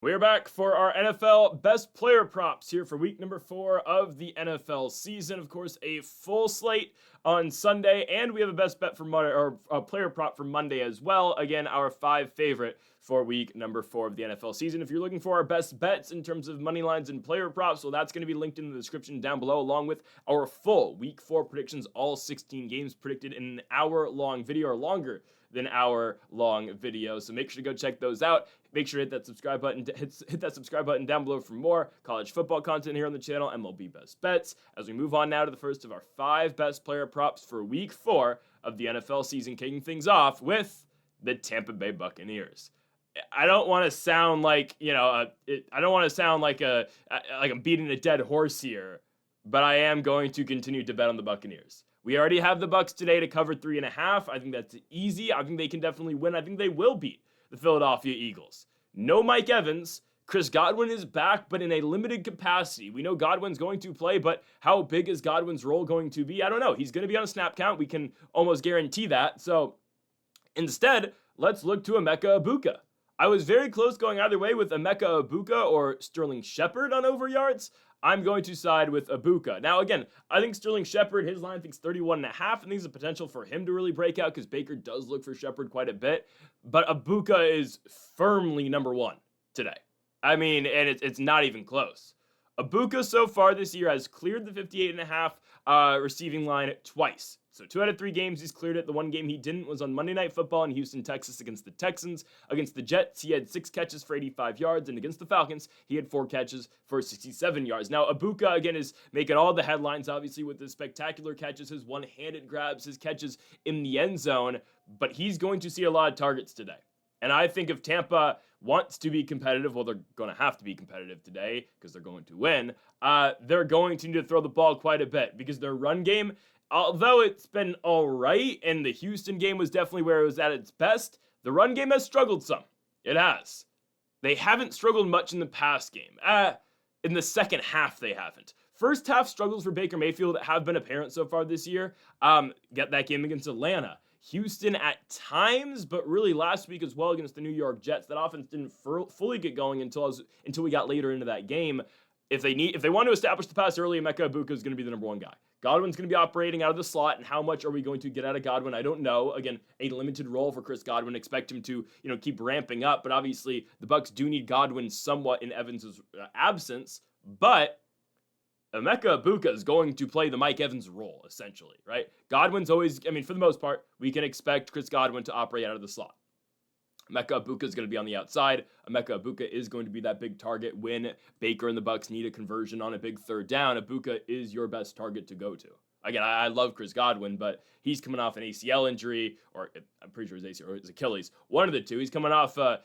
We're back for our NFL best player props here for week number 4 of the NFL season. Of course, a full slate on Sunday, and we have a best bet for Monday, or a player prop for Monday as well. Again, our 5 favorite for week number 4 of the NFL season. If you're looking for our best bets in terms of money lines and player props, well, that's going to be linked in the description down below, along with our full week 4 predictions, all 16 games predicted in an hour-long video or longer than hour-long video. So make sure to go check those out. Make sure to hit that subscribe button. Hit that subscribe button down below for more college football content here on the channel, MLB Best Bets. As we move on now to the first of our 5 best player props for Week 4 of the NFL season, kicking things off with the Tampa Bay Buccaneers. I don't want to sound like I don't want to sound like I'm beating a dead horse here, but I am going to continue to bet on the Buccaneers. We already have the Bucs today to cover 3.5. I think that's easy. I think they can definitely win. I think they will beat the Philadelphia Eagles. No Mike Evans. Chris Godwin is back, but in a limited capacity. We know Godwin's going to play, but how big is Godwin's role going to be? I don't know. He's going to be on a snap count. We can almost guarantee that. So instead, let's look to Amecha Ibuka. I was very close going either way with Amecha Ibuka or Sterling Shepard on over yards. I'm going to side with Ibuka. Now, again, I think Sterling Shepard, his line thinks 31.5. I think there's a potential for him to really break out because Baker does look for Shepard quite a bit. But Ibuka is firmly number 1 today. I mean, and it's not even close. Ibuka so far this year has cleared the 58.5 receiving line twice. So 2 out of 3 games he's cleared it. The one game he didn't was on Monday Night Football in Houston, Texas against the Texans. Against the Jets, he had 6 catches for 85 yards. And against the Falcons, he had 4 catches for 67 yards. Now, Ibuka, again, is making all the headlines, obviously, with his spectacular catches, his one-handed grabs, his catches in the end zone. But he's going to see a lot of targets today. And I think if Tampa wants to be competitive, well, they're going to have to be competitive today because they're going to win. They're going to need to throw the ball quite a bit because their run game, although it's been all right, and the Houston game was definitely where it was at its best, the run game has struggled some. It has. They haven't struggled much in the pass game. In the second half, they haven't. First half struggles for Baker Mayfield have been apparent so far this year. Get that game against Atlanta. Houston at times, but really last week as well against the New York Jets. That offense didn't fully get going until we got later into that game. If they want to establish the pass early, Amecha Ibuka is going to be the number 1 guy. Godwin's going to be operating out of the slot, and how much are we going to get out of Godwin? I don't know. Again, a limited role for Chris Godwin. Expect him to, keep ramping up, but obviously the Bucs do need Godwin somewhat in Evans' absence, but Amecha Ibuka is going to play the Mike Evans role, essentially, right? Godwin's always, for the most part, we can expect Chris Godwin to operate out of the slot. Amecha Ibuka is going to be on the outside. Amecha Ibuka is going to be that big target when Baker and the Bucs need a conversion on a big third down. Ibuka is your best target to go to. Again, I love Chris Godwin, but he's coming off an ACL injury, or I'm pretty sure his ACL or his Achilles. One of the two. He's coming off a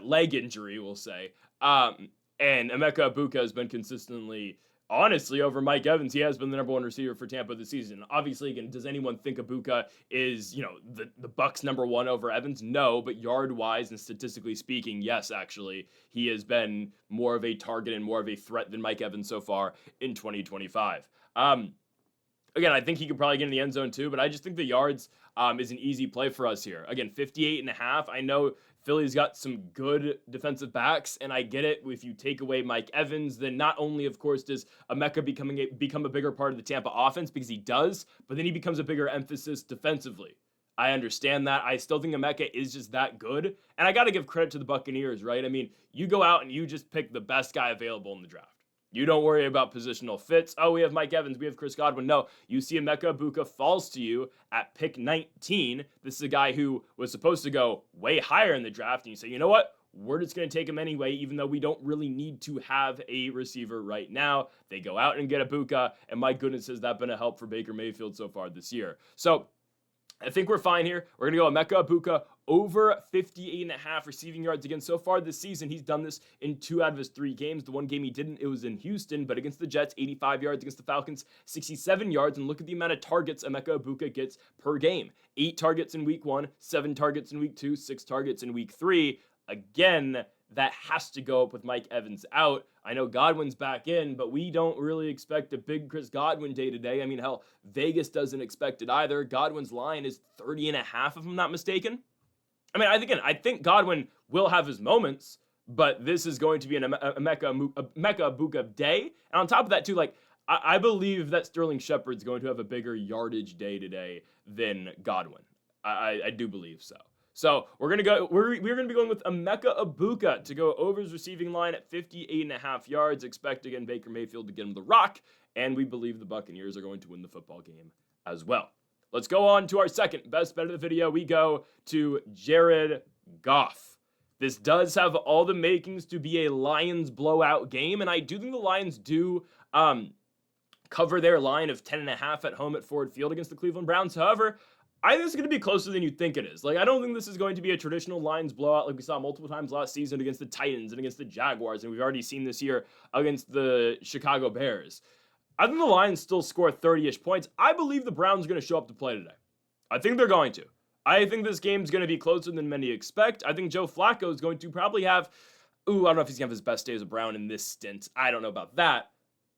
leg injury, we'll say. And Amecha Ibuka has been consistently, honestly, over Mike Evans, he has been the number 1 receiver for Tampa this season. Obviously, again, does anyone think Ibuka is, the Bucs number 1 over Evans? No, but yard-wise and statistically speaking, yes, actually. He has been more of a target and more of a threat than Mike Evans so far in 2025. Again, I think he could probably get in the end zone too, but I just think the yards is an easy play for us here. Again, 58.5. I know Philly's got some good defensive backs, and I get it. If you take away Mike Evans, then not only, of course, does Amecha become a bigger part of the Tampa offense, because he does, but then he becomes a bigger emphasis defensively. I understand that. I still think Amecha is just that good, and I got to give credit to the Buccaneers, right? You go out and you just pick the best guy available in the draft. You don't worry about positional fits. Oh, we have Mike Evans. We have Chris Godwin. No, you see Amecha Ibuka falls to you at pick 19. This is a guy who was supposed to go way higher in the draft. And you say, you know what? We're just going to take him anyway, even though we don't really need to have a receiver right now. They go out and get Ibuka. And my goodness, has that been a help for Baker Mayfield so far this year. So I think we're fine here. We're going to go Amecha Ibuka over 58.5 receiving yards. Again, so far this season, he's done this in 2 out of his 3 games. The one game he didn't, it was in Houston, but against the Jets, 85 yards. Against the Falcons, 67 yards. And look at the amount of targets Amecha Ibuka gets per game. 8 targets in week 1, 7 targets in week 2, 6 targets in week 3. Again, that has to go up with Mike Evans out. I know Godwin's back in, but we don't really expect a big Chris Godwin day to day. Hell, Vegas doesn't expect it either. Godwin's line is 30.5, if I'm not mistaken. I think Godwin will have his moments, but this is going to be an Amecha Ibuka day. And on top of that, too, like, I believe that Sterling Shepard's going to have a bigger yardage day today than Godwin. I do believe so. So we're gonna be going with Amecha Ibuka to go over his receiving line at 58.5 yards. Expect again Baker Mayfield to get him the rock, and we believe the Buccaneers are going to win the football game as well. Let's go on to our second best bet of the video. We go to Jared Goff. This does have all the makings to be a Lions blowout game, and I do think the Lions do cover their line of 10.5 at home at Ford Field against the Cleveland Browns. However, I think it's going to be closer than you think it is. Like, I don't think this is going to be a traditional Lions blowout like we saw multiple times last season against the Titans and against the Jaguars, and we've already seen this year against the Chicago Bears. I think the Lions still score 30-ish points. I believe the Browns are going to show up to play today. I think they're going to. I think this game's going to be closer than many expect. I think Joe Flacco is going to probably have, I don't know if he's going to have his best day as a Brown in this stint. I don't know about that.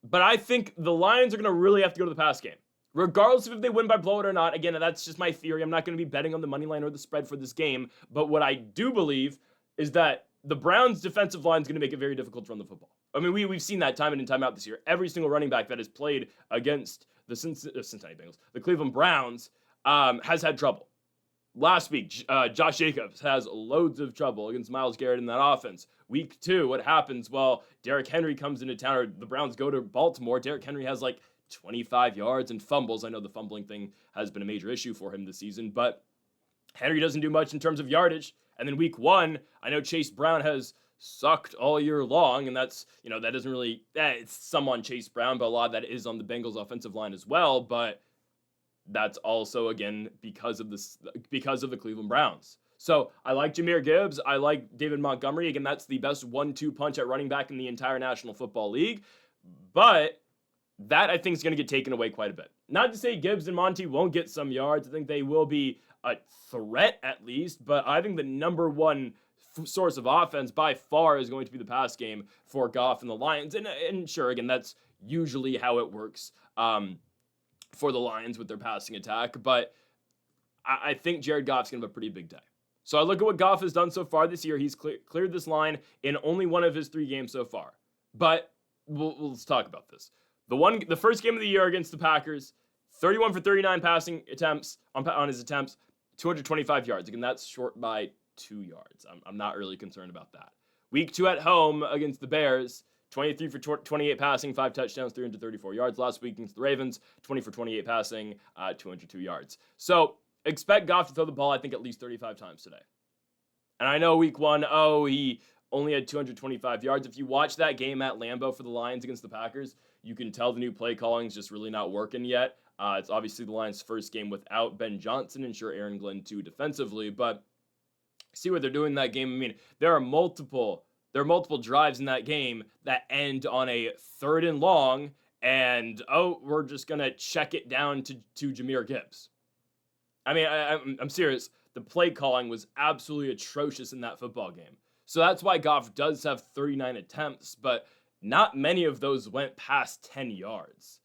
But I think the Lions are going to really have to go to the pass game. Regardless of if they win by blowout or not, again, that's just my theory. I'm not going to be betting on the money line or the spread for this game. But what I do believe is that the Browns' defensive line is going to make it very difficult to run the football. I mean, we've seen that time in and time out this year. Every single running back that has played against the Cincinnati Bengals, the Cleveland Browns, has had trouble. Last week, Josh Jacobs has loads of trouble against Myles Garrett in that offense. Week 2, what happens? Well, Derrick Henry comes into town, or the Browns go to Baltimore. Derrick Henry has like 25 yards and fumbles. I know the fumbling thing has been a major issue for him this season, but Henry doesn't do much in terms of yardage. And then week 1, I know Chase Brown has sucked all year long, and that's, that doesn't really, it's some on Chase Brown, but a lot of that is on the Bengals offensive line as well. But that's also, again, because of the Cleveland Browns. So I like Jahmyr Gibbs. I like David Montgomery. Again, that's the best 1-2 punch at running back in the entire National Football League. But that, I think, is going to get taken away quite a bit. Not to say Gibbs and Monty won't get some yards. I think they will be a threat at least. But I think the number one source of offense by far is going to be the pass game for Goff and the Lions. And sure, again, that's usually how it works for the Lions with their passing attack. But I think Jared Goff's going to have a pretty big day. So I look at what Goff has done so far this year. He's cleared this line in only one of his 3 games so far. But let's talk about this. The first game of the year against the Packers, 31 for 39 passing attempts on his attempts, 225 yards. Again, that's short by 2 yards. I'm not really concerned about that. Week 2 at home against the Bears, 23 for 28 passing, 5 touchdowns, 334 yards. Last week against the Ravens, 20 for 28 passing, 202 yards. So expect Goff to throw the ball, I think, at least 35 times today. And I know week 1, he only had 225 yards. If you watch that game at Lambeau for the Lions against the Packers, you can tell the new play calling is just really not working yet. It's obviously the Lions' first game without Ben Johnson, and sure, Aaron Glenn too defensively, but see what they're doing in that game. I mean, there are multiple drives in that game that end on a 3rd and long, and we're just gonna check it down to Jahmyr Gibbs. I mean, I'm serious. The play calling was absolutely atrocious in that football game. So that's why Goff does have 39 attempts, but not many of those went past 10 yards.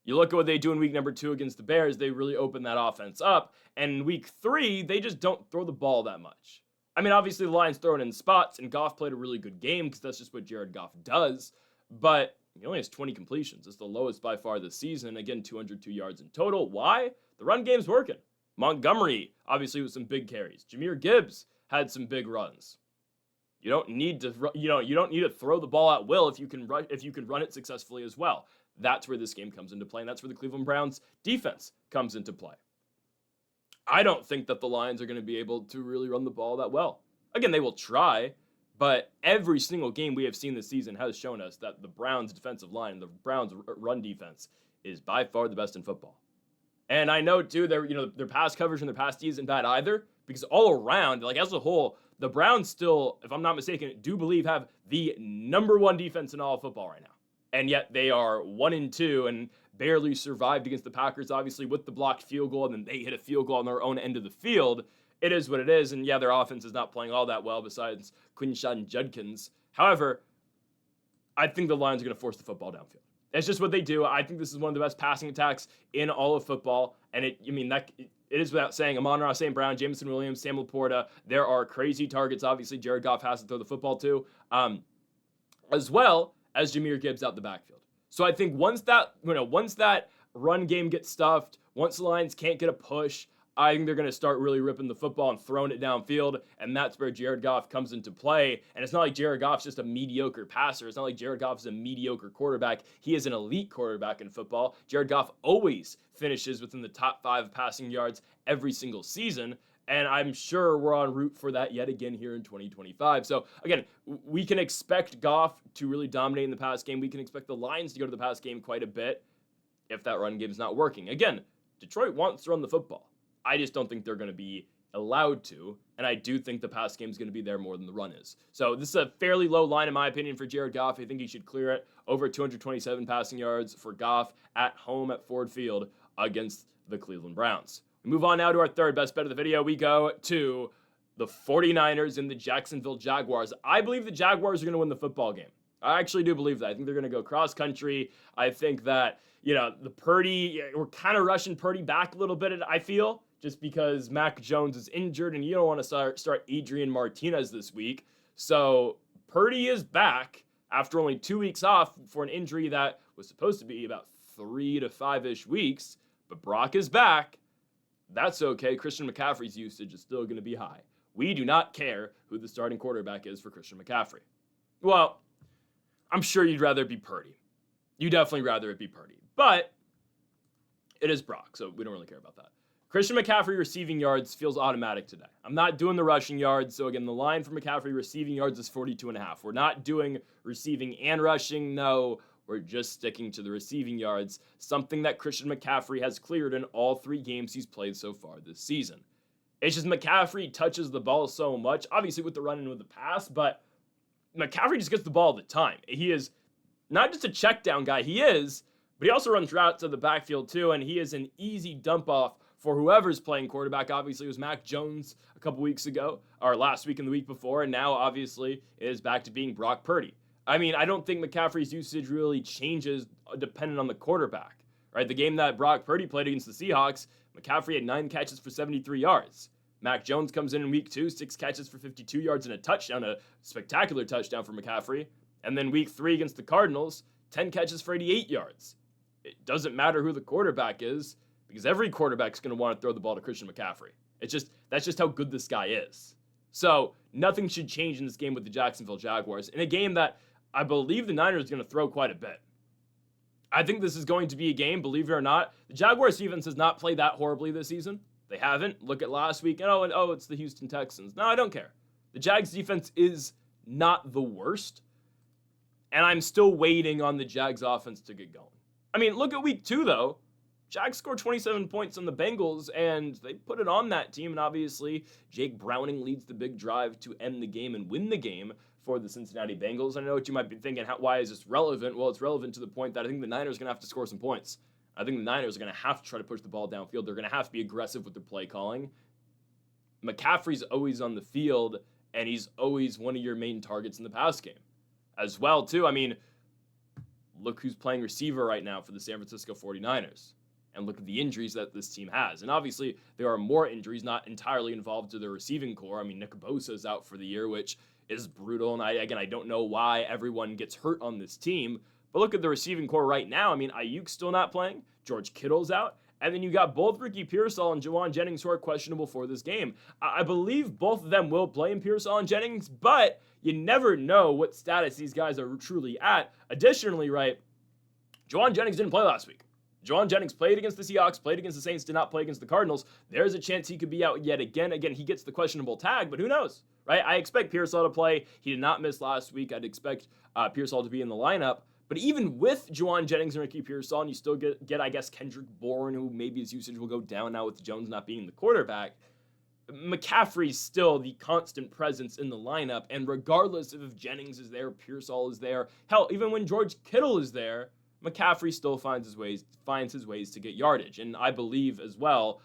You look at what they do in week number 2 against the Bears, they really open that offense up. And in week 3, they just don't throw the ball that much. I mean, obviously the Lions throw it in spots, and Goff played a really good game because that's just what Jared Goff does. But he only has 20 completions. It's the lowest by far this season. Again, 202 yards in total. Why? The run game's working. Montgomery, obviously, with some big carries. Jahmyr Gibbs had some big runs. You don't need to throw the ball at will if you can run it successfully as well. That's where this game comes into play, and that's where the Cleveland Browns defense comes into play. I don't think that the Lions are going to be able to really run the ball that well. Again, they will try, but every single game we have seen this season has shown us that the Browns defensive line and the Browns run defense is by far the best in football. And I know too, their pass coverage and their pass D isn't bad either, because all around, like as a whole, the Browns still, if I'm not mistaken, do believe have the number 1 defense in all of football right now. And yet they are 1-2 and barely survived against the Packers, obviously, with the blocked field goal, and then they hit a field goal on their own end of the field. It is what it is, and yeah, their offense is not playing all that well besides Quinshawn Judkins. However, I think the Lions are going to force the football downfield. It's just what they do. I think this is one of the best passing attacks in all of football, and it is without saying, Amon-Ra St. Brown, Jameson Williams, Sam Laporta, there are crazy targets, obviously, Jared Goff has to throw the football to, as well as Jahmyr Gibbs out the backfield. So I think once that run game gets stuffed, once the Lions can't get a push, I think they're going to start really ripping the football and throwing it downfield, and that's where Jared Goff comes into play. And it's not like Jared Goff's just a mediocre passer. It's not like Jared Goff's a mediocre quarterback. He is an elite quarterback in football. Jared Goff always finishes within the top 5 passing yards every single season, and I'm sure we're en route for that yet again here in 2025. So, again, we can expect Goff to really dominate in the pass game. We can expect the Lions to go to the pass game quite a bit if that run game is not working. Again, Detroit wants to run the football. I just don't think they're going to be allowed to, and I do think the pass game is going to be there more than the run is. So this is a fairly low line, in my opinion, for Jared Goff. I think he should clear it. Over 227 passing yards for Goff at home at Ford Field against the Cleveland Browns. We move on now to our third best bet of the video. We go to the 49ers and the Jacksonville Jaguars. I believe the Jaguars are going to win the football game. I actually do believe that. I think they're going to go cross country. I think that, the Purdy, we're kind of rushing Purdy back a little bit, I feel, just because Mac Jones is injured and you don't want to start Adrian Martinez this week. So Purdy is back after only 2 weeks off for an injury that was supposed to be about 3 to 5-ish weeks, but Brock is back. That's okay. Christian McCaffrey's usage is still going to be high. We do not care who the starting quarterback is for Christian McCaffrey. Well, I'm sure you'd rather it be Purdy. You definitely rather it be Purdy. But it is Brock, so we don't really care about that. Christian McCaffrey receiving yards feels automatic today. I'm not doing the rushing yards. So again, the line for McCaffrey receiving yards is 42.5. We're not doing receiving and rushing. No, we're just sticking to the receiving yards, something that Christian McCaffrey has cleared in all 3 games he's played so far this season. It's just McCaffrey touches the ball so much, obviously with the run and with the pass, but McCaffrey just gets the ball all the time. He is not just a check down guy, but he also runs routes to the backfield too, and he is an easy dump off for whoever's playing quarterback. Obviously, it was Mac Jones a couple weeks ago, or last week and the week before, and now obviously it is back to being Brock Purdy. I mean, I don't think McCaffrey's usage really changes depending on the quarterback, right? The game that Brock Purdy played against the Seahawks, McCaffrey had 9 catches for 73 yards. Mac Jones comes in week 2, 6 catches for 52 yards and a touchdown, a spectacular touchdown for McCaffrey. And then week 3 against the Cardinals, 10 catches for 88 yards. It doesn't matter who the quarterback is, because every quarterback's going to want to throw the ball to Christian McCaffrey. That's just how good this guy is. So nothing should change in this game with the Jacksonville Jaguars, in a game that I believe the Niners are going to throw quite a bit. I think this is going to be a game, believe it or not. The Jaguars defense has not played that horribly this season. They haven't. Look at last week. It's the Houston Texans. No, I don't care. The Jags defense is not the worst, and I'm still waiting on the Jags offense to get going. I mean, look at week 2, though. Jags scored 27 points on the Bengals, and they put it on that team. And obviously, Jake Browning leads the big drive to end the game and win the game for the Cincinnati Bengals. I know what you might be thinking, why is this relevant? Well, it's relevant to the point that I think the Niners are going to have to score some points. I think the Niners are going to have to try to push the ball downfield. They're going to have to be aggressive with their play calling. McCaffrey's always on the field, and he's always one of your main targets in the pass game as well, too. I mean, look who's playing receiver right now for the San Francisco 49ers. And look at the injuries that this team has. And obviously, there are more injuries not entirely involved to the receiving core. I mean, Nick Bosa is out for the year, which is brutal. And I don't know why everyone gets hurt on this team. But look at the receiving core right now. I mean, Ayuk's still not playing. George Kittle's out. And then you got both Ricky Pearsall and Juwan Jennings who are questionable for this game. I believe both of them will play in Pearsall and Jennings, but you never know what status these guys are truly at. Additionally, right, Juwan Jennings didn't play last week. Juwan Jennings played against the Seahawks, played against the Saints, did not play against the Cardinals. There's a chance he could be out yet again. Again, he gets the questionable tag, but who knows, right? I expect Pearsall to play. He did not miss last week. I'd expect Pearsall to be in the lineup. But even with Juwan Jennings and Ricky Pearsall, and you still get, I guess, Kendrick Bourne, who maybe his usage will go down now with Jones not being the quarterback, McCaffrey's still the constant presence in the lineup. And regardless of if Jennings is there, Pearsall is there, hell, even when George Kittle is there, McCaffrey still finds his ways to get yardage. And I believe as well,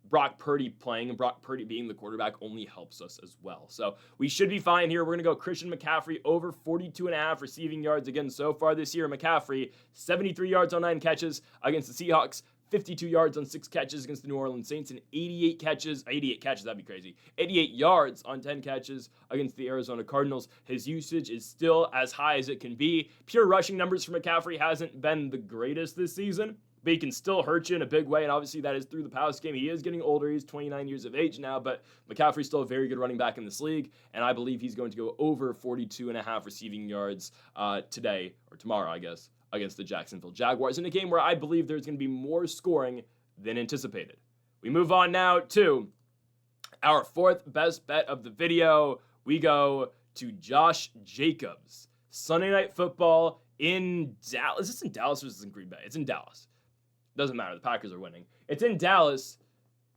Brock Purdy playing and Brock Purdy being the quarterback only helps us as well. So we should be fine here. We're going to go Christian McCaffrey over 42.5 receiving yards again so far this year. McCaffrey, 73 yards on 9 catches against the Seahawks, 52 yards on 6 catches against the New Orleans Saints, and 88 catches, that'd be crazy, 88 yards on 10 catches against the Arizona Cardinals. His usage is still as high as it can be. Pure rushing numbers for McCaffrey hasn't been the greatest this season, but he can still hurt you in a big way, and obviously that is through the pass game. He is getting older. He's 29 years of age now, but McCaffrey's still a very good running back in this league, and I believe he's going to go over 42.5 receiving yards today, or tomorrow, I guess, against the Jacksonville Jaguars in a game where I believe there's going to be more scoring than anticipated. We move on now to our fourth best bet of the video. We go to Josh Jacobs. Sunday Night Football in Dallas. Is this in Dallas or is this in Green Bay? It's in Dallas. Doesn't matter. The Packers are winning. It's in Dallas.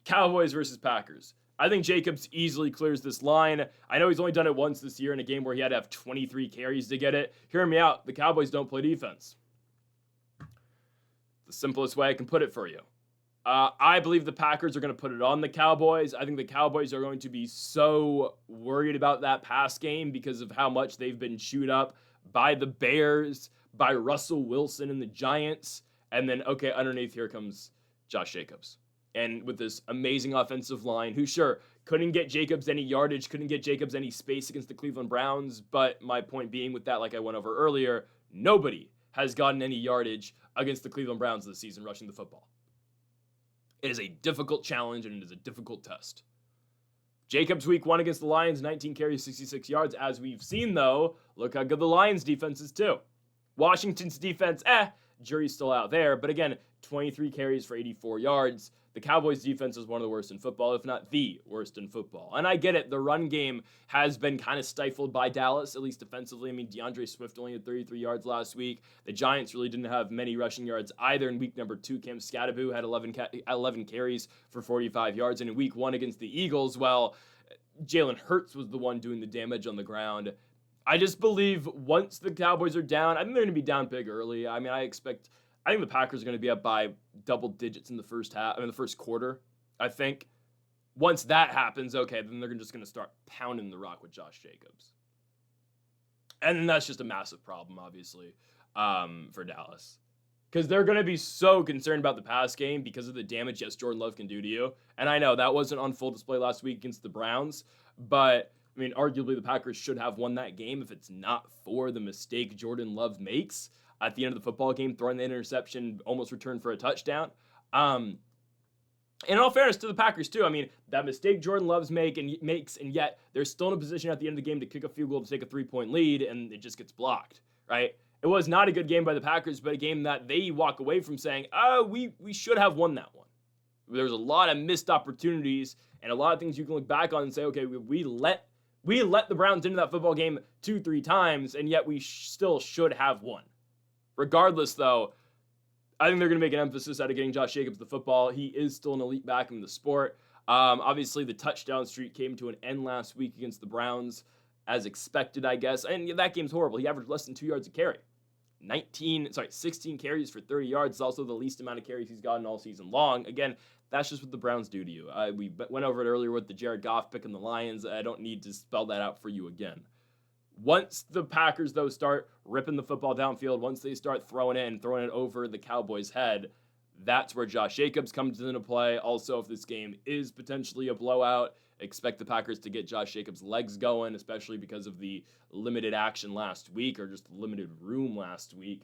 Cowboys versus Packers. I think Jacobs easily clears this line. I know he's only done it once this year in a game where he had to have 23 carries to get it. Hear me out. The Cowboys don't play defense. The simplest way I can put it for you. I believe the Packers are going to put it on the Cowboys. I think the Cowboys are going to be so worried about that pass game because of how much they've been chewed up by the Bears, by Russell Wilson and the Giants. And then, okay, underneath here comes Josh Jacobs. And with this amazing offensive line, who sure couldn't get Jacobs any yardage, couldn't get Jacobs any space against the Cleveland Browns. But my point being with that, like I went over earlier, nobody has gotten any yardage against the Cleveland Browns this season rushing the football. It is a difficult challenge and it is a difficult test. Jacobs week 1 against the Lions, 19 carries, 66 yards. As we've seen, though, look how good the Lions defense is, too. Washington's defense, jury's still out there. But again, 23 carries for 84 yards. The Cowboys' defense is one of the worst in football, if not the worst in football. And I get it. The run game has been kind of stifled by Dallas, at least defensively. I mean, DeAndre Swift only had 33 yards last week. The Giants really didn't have many rushing yards either in week number 2. Cam Scatterbo had 11 carries for 45 yards. And in week 1 against the Eagles, well, Jalen Hurts was the one doing the damage on the ground. I just believe once the Cowboys are down, I think they're going to be down big early. I mean, I think the Packers are going to be up by double digits in the first quarter, I think. Once that happens, okay, then they're just going to start pounding the rock with Josh Jacobs. And then that's just a massive problem, obviously, for Dallas. Because they're going to be so concerned about the pass game because of the damage, yes, Jordan Love can do to you. And I know that wasn't on full display last week against the Browns, but I mean, arguably the Packers should have won that game if it's not for the mistake Jordan Love makes at the end of the football game, throwing the interception, almost returned for a touchdown. In all fairness to the Packers, too, I mean, that mistake Jordan Love makes, and yet they're still in a position at the end of the game to kick a field goal to take a 3-point lead, and it just gets blocked, right? It was not a good game by the Packers, but a game that they walk away from saying, oh, we should have won that one. There's a lot of missed opportunities and a lot of things you can look back on and say, okay, we let the Browns into that football game 2-3 times, and yet we still should have won. Regardless, though, I think they're going to make an emphasis out of getting Josh Jacobs the football. He is still an elite back in the sport. Obviously, the touchdown streak came to an end last week against the Browns, as expected, I guess. And that game's horrible. He averaged less than 2 yards a carry. 16 carries for 30 yards is also the least amount of carries he's gotten all season long. Again, that's just what the Browns do to you. We went over it earlier with the Jared Goff picking the Lions. I don't need to spell that out for you again. Once the Packers, though, start ripping the football downfield, once they start throwing it over the Cowboys' head, that's where Josh Jacobs comes into play. Also, if this game is potentially a blowout, expect the Packers to get Josh Jacobs' legs going, especially because of the limited action last week or just limited room last week.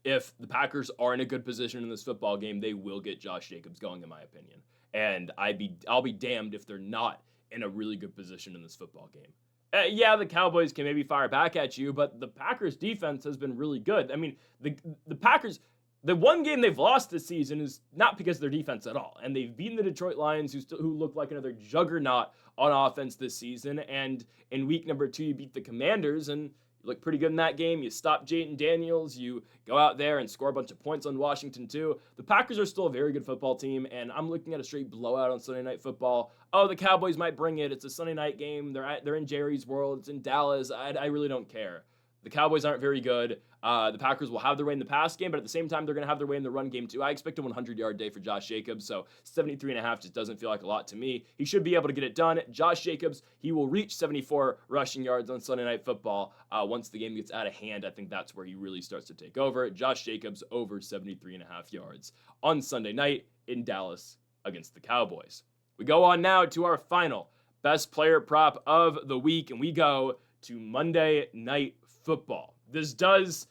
If the Packers are in a good position in this football game, they will get Josh Jacobs going, in my opinion. And I'll be damned if they're not in a really good position in this football game. Yeah, the Cowboys can maybe fire back at you, but the Packers' defense has been really good. I mean, the Packers, the one game they've lost this season is not because of their defense at all. And they've beaten the Detroit Lions, who look like another juggernaut on offense this season. And in week number 2, you beat the Commanders, and you look pretty good in that game. You stop Jayden Daniels. You go out there and score a bunch of points on Washington, too. The Packers are still a very good football team, and I'm looking at a straight blowout on Sunday Night Football. Oh, the Cowboys might bring it. It's a Sunday night game. They're in Jerry's world. It's in Dallas. I really don't care. The Cowboys aren't very good. The Packers will have their way in the pass game, but at the same time, they're going to have their way in the run game too. I expect a 100-yard day for Josh Jacobs, so 73.5 just doesn't feel like a lot to me. He should be able to get it done. Josh Jacobs, he will reach 74 rushing yards on Sunday Night Football. Once the game gets out of hand, I think that's where he really starts to take over. Josh Jacobs over 73.5 yards on Sunday night in Dallas against the Cowboys. We go on now to our final best player prop of the week, and we go to Monday Night Football. This does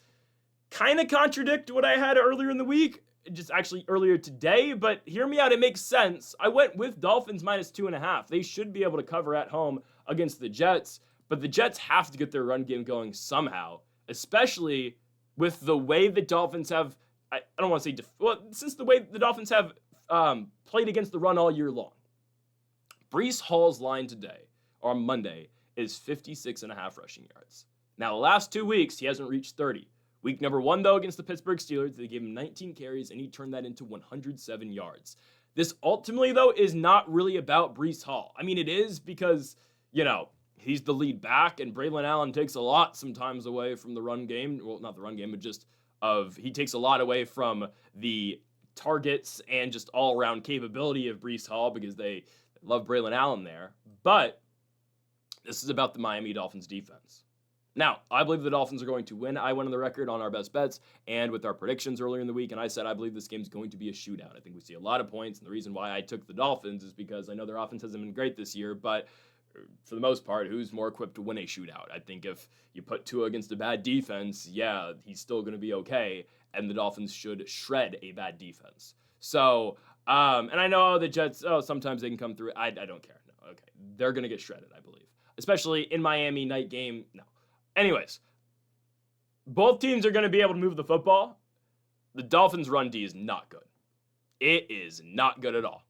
kind of contradict what I had earlier in the week, just actually earlier today, but hear me out, it makes sense. I went with Dolphins minus 2.5. They should be able to cover at home against the Jets, but the Jets have to get their run game going somehow, especially with the way the Dolphins have, I don't want to say, since the way the Dolphins have played against the run all year long. Breece Hall's line today, or on Monday, is 56.5 rushing yards. Now, the last 2 weeks, he hasn't reached 30. Week number 1, though, against the Pittsburgh Steelers, they gave him 19 carries, and he turned that into 107 yards. This ultimately, though, is not really about Breece Hall. I mean, it is because, he's the lead back, and Braylon Allen takes a lot sometimes away from the run game. Well, not the run game, but he takes a lot away from the targets and just all-around capability of Breece Hall because they love Braylon Allen there. But this is about the Miami Dolphins defense. Now, I believe the Dolphins are going to win. I went on the record on our best bets and with our predictions earlier in the week, and I said I believe this game is going to be a shootout. I think we see a lot of points, and the reason why I took the Dolphins is because I know their offense hasn't been great this year, but for the most part, who's more equipped to win a shootout? I think if you put Tua against a bad defense, yeah, he's still going to be okay, and the Dolphins should shred a bad defense. So, and I know the Jets, sometimes they can come through. I don't care. No, okay. They're going to get shredded, I believe. Especially in Miami night game, no. Anyways, both teams are going to be able to move the football. The Dolphins' run D is not good. It is not good at all.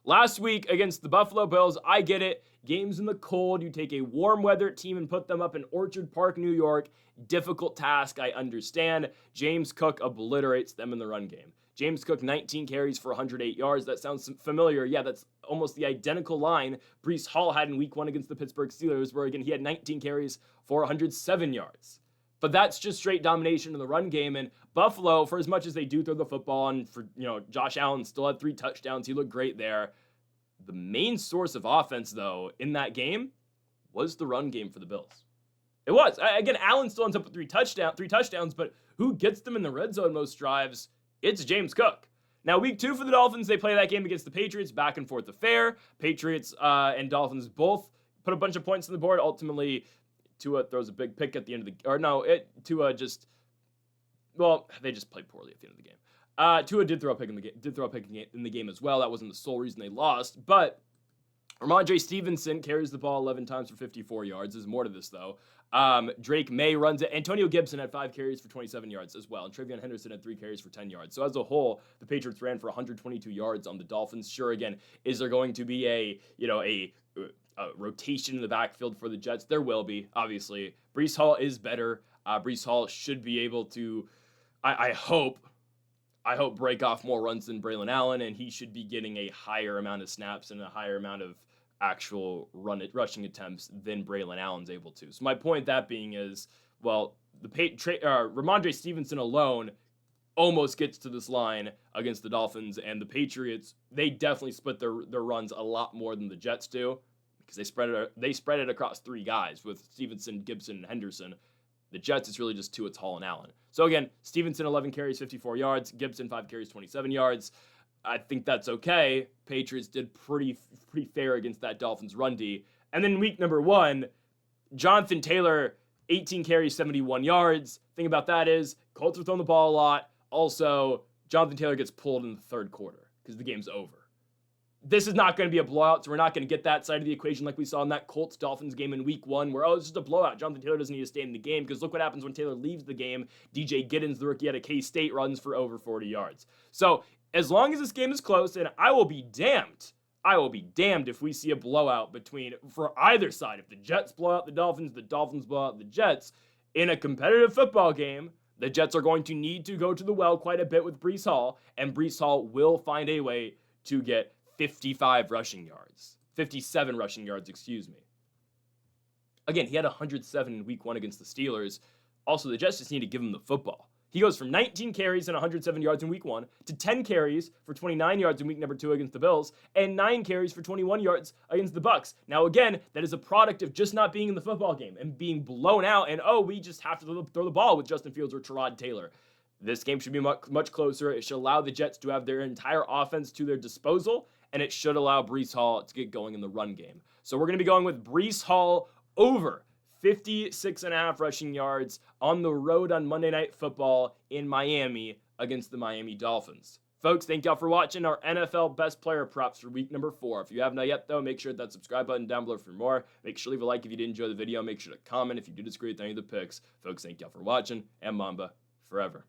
Last week against the Buffalo Bills, I get it. Games in the cold. You take a warm weather team and put them up in Orchard Park, New York. Difficult task, I understand. James Cook obliterates them in the run game. James Cook, 19 carries for 108 yards. That sounds familiar. Yeah, that's almost the identical line Breece Hall had in week 1 against the Pittsburgh Steelers, where, again, he had 19 carries for 107 yards. But that's just straight domination in the run game. And Buffalo, for as much as they do throw the football, and for, Josh Allen still had 3 touchdowns. He looked great there. The main source of offense, though, in that game was the run game for the Bills. It was. Again, Allen still ends up with 3 touchdowns, but who gets them in the red zone most drives? It's James Cook. Now, week 2 for the Dolphins, they play that game against the Patriots, back and forth affair. Patriots and Dolphins both put a bunch of points on the board. Ultimately, Tua throws a big pick at the end of Tua they just played poorly at the end of the game. Tua did throw a pick in the game as well. That wasn't the sole reason they lost, but Ramondre Stevenson carries the ball 11 times for 54 yards. There's more to this, though. Drake May runs it. Antonio Gibson had 5 carries for 27 yards as well. And Trevion Henderson had 3 carries for 10 yards. So as a whole, the Patriots ran for 122 yards on the Dolphins. Sure, again, is there going to be a rotation in the backfield for the Jets? There will be, obviously. Breece Hall is better. Breece Hall should be able to, I hope, break off more runs than Braylon Allen, and he should be getting a higher amount of snaps and a higher amount of actual rushing attempts than Braylon Allen's able to. So my point that being is, Ramondre Stevenson alone almost gets to this line against the Dolphins, and the Patriots, they definitely split their runs a lot more than the Jets do because they spread it across 3 guys with Stevenson, Gibson, and Henderson. The Jets, it's really just 2. It's Hall and Allen. So again, Stevenson, 11 carries, 54 yards. Gibson, 5 carries, 27 yards. I think that's okay. Patriots did pretty fair against that Dolphins run D. And then week number 1, Jonathan Taylor, 18 carries, 71 yards. Thing about that is, Colts are throwing the ball a lot. Also, Jonathan Taylor gets pulled in the 3rd quarter because the game's over. This is not going to be a blowout, so we're not going to get that side of the equation like we saw in that Colts-Dolphins game in week 1 where, it's just a blowout. Jonathan Taylor doesn't need to stay in the game because look what happens when Taylor leaves the game. DJ Giddens, the rookie out of K-State, runs for over 40 yards. So as long as this game is close, and I will be damned if we see a blowout for either side. If the Jets blow out the Dolphins blow out the Jets. In a competitive football game, the Jets are going to need to go to the well quite a bit with Breece Hall, and Breece Hall will find a way to get 57 rushing yards, excuse me. Again, he had 107 in week 1 against the Steelers. Also, the Jets just need to give him the football. He goes from 19 carries and 107 yards in week 1 to 10 carries for 29 yards in week number 2 against the Bills and 9 carries for 21 yards against the Bucks. Now, again, that is a product of just not being in the football game and being blown out and, oh, we just have to throw the ball with Justin Fields or Tyrod Taylor. This game should be much closer. It should allow the Jets to have their entire offense to their disposal, and it should allow Breece Hall to get going in the run game. So we're going to be going with Breece Hall over 56.5 rushing yards on the road on Monday Night Football in Miami against the Miami Dolphins. Folks, thank y'all for watching our NFL best player props for week number 4. If you have not yet, though, make sure to hit that subscribe button down below for more. Make sure to leave a like if you did enjoy the video. Make sure to comment if you do disagree with any of the picks. Folks, thank y'all for watching, and Mamba forever.